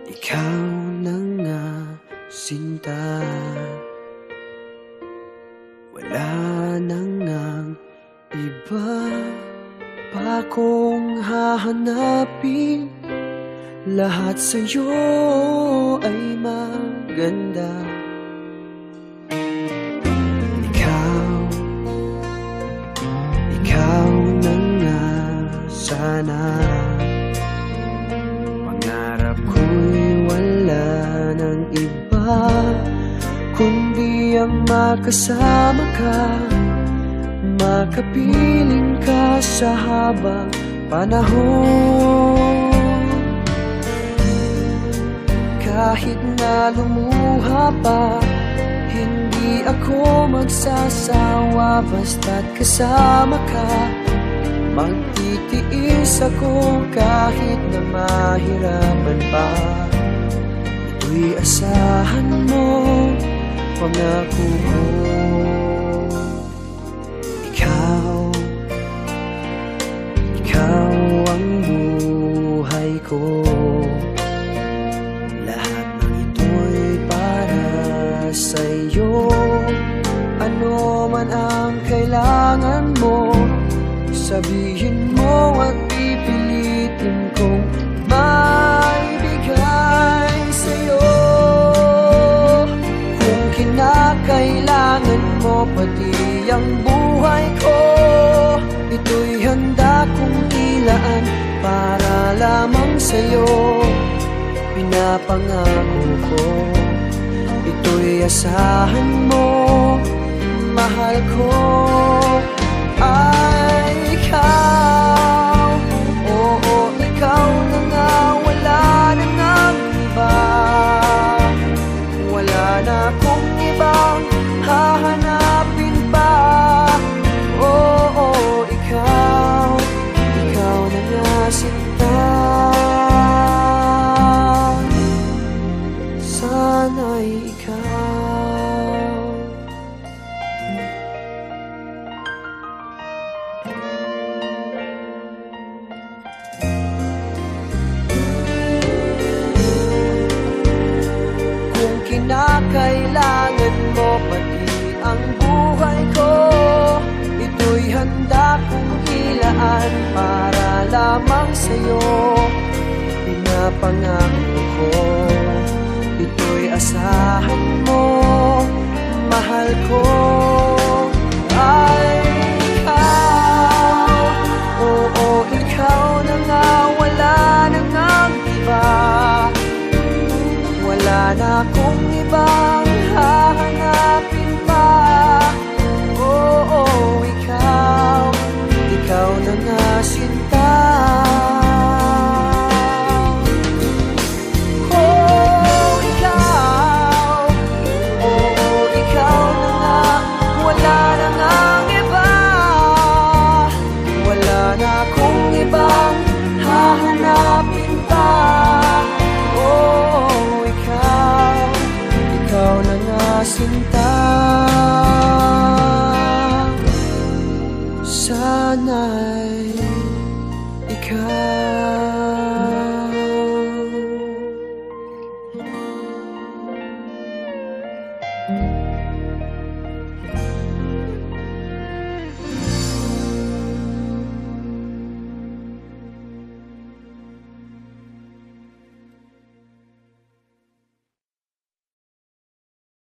Ikaw na nga sinta, wala na ngang iba pa kong hahanapin. Lahat sa'yo ay maganda. Ikaw na nga sana. Pangarap ko'y wala ng iba kundi ang makasama ka, makapiling ka sa habang panahon. Kahit na lumuha pa, hindi ako magsasawa basta't kasama ka. Magtitiis ako kahit na mahirapan pa. Ito'y asahan mo, pangako ko. Ikaw ang buhay ko. Lahat ng ito'y para sa'yo. Ano man ang kailangan mo, sabihin mo at pipilitin kong maibigay sa'yo. Kung kinakailangan mo pati ang buhay ko, ito'y handa kong ilaan para lamang sa'yo. Pinapangako ko, ito'y asahan mo, mahal ko ay ikaw. Oo, ikaw na nga, wala na ngang iba. Wala na akong ibang hahanapin pa. Oo, ikaw na nga sinta. Sana'y ikaw. Kung kinakailangan mo pati ang buhay ko, ito'y handa kong ilaan para lamang sa'yo. Pinapangako ko, ito'y asahan mo, mahal ko ay ikaw. Oo, ikaw na nga, wala na ngang iba. Wala na akong ibang